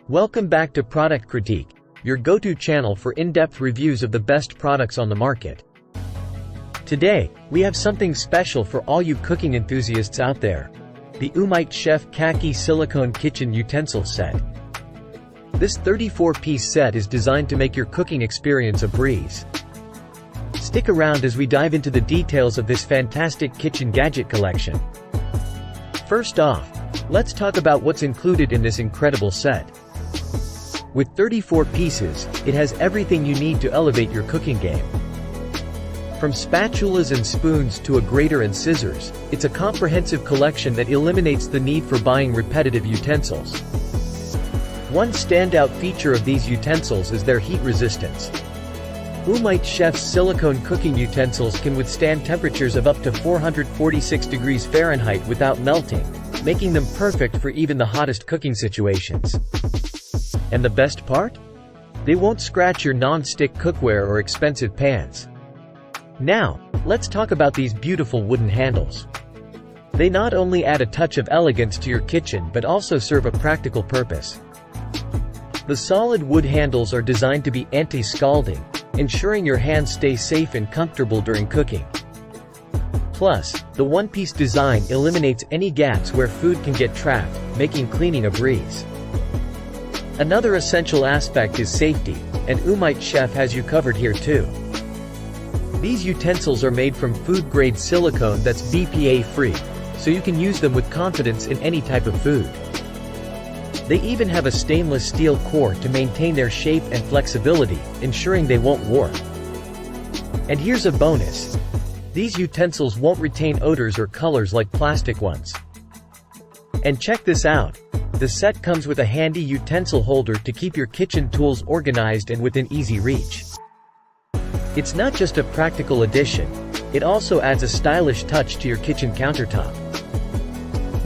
Welcome back to Product Critique, your go-to channel for in-depth reviews of the best products on the market. Today, we have something special for all you cooking enthusiasts out there. The Utensils Khaki Silicone Kitchen Utensil Set. This 34-piece set is designed to make your cooking experience a breeze. Stick around as we dive into the details of this fantastic kitchen gadget collection. First off, let's talk about what's included in this incredible set. With 34 pieces, it has everything you need to elevate your cooking game. From spatulas and spoons to a grater and scissors, it's a comprehensive collection that eliminates the need for buying repetitive utensils. One standout feature of these utensils is their heat resistance. Utensils silicone cooking utensils can withstand temperatures of up to 446 degrees Fahrenheit without melting, making them perfect for even the hottest cooking situations. And the best part? They won't scratch your non-stick cookware or expensive pans. Now, let's talk about these beautiful wooden handles. They not only add a touch of elegance to your kitchen but also serve a practical purpose. The solid wood handles are designed to be anti-scalding, ensuring your hands stay safe and comfortable during cooking. Plus, the one-piece design eliminates any gaps where food can get trapped, making cleaning a breeze. Another essential aspect is safety, and Utensils has you covered here too. These utensils are made from food-grade silicone that's BPA-free, so you can use them with confidence in any type of food. They even have a stainless steel core to maintain their shape and flexibility, ensuring they won't warp. And here's a bonus. These utensils won't retain odors or colors like plastic ones. And check this out. The set comes with a handy utensil holder to keep your kitchen tools organized and within easy reach. It's not just a practical addition, it also adds a stylish touch to your kitchen countertop.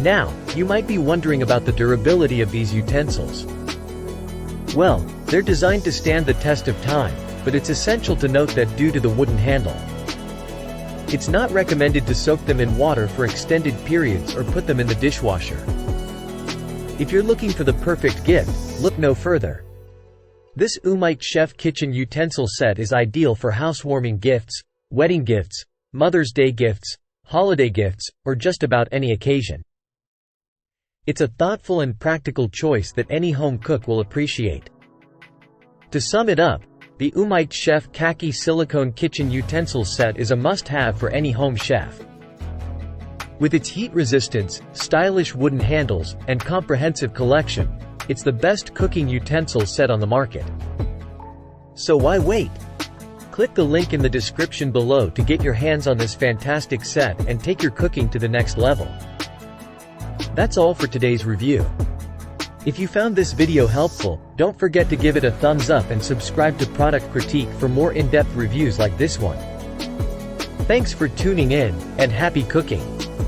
Now, you might be wondering about the durability of these utensils. Well, they're designed to stand the test of time, but it's essential to note that due to the wooden handle, it's not recommended to soak them in water for extended periods or put them in the dishwasher. If you're looking for the perfect gift, look no further. This Utensils kitchen utensil set is ideal for housewarming gifts, wedding gifts, Mother's Day gifts, holiday gifts, or just about any occasion. It's a thoughtful and practical choice that any home cook will appreciate. To sum it up, the Utensils Khaki Silicone Kitchen Utensil Set is a must-have for any home chef. With its heat resistance, stylish wooden handles, and comprehensive collection, it's the best cooking utensil set on the market. So why wait? Click the link in the description below to get your hands on this fantastic set and take your cooking to the next level. That's all for today's review. If you found this video helpful, don't forget to give it a thumbs up and subscribe to Product Critique for more in-depth reviews like this one. Thanks for tuning in, and happy cooking!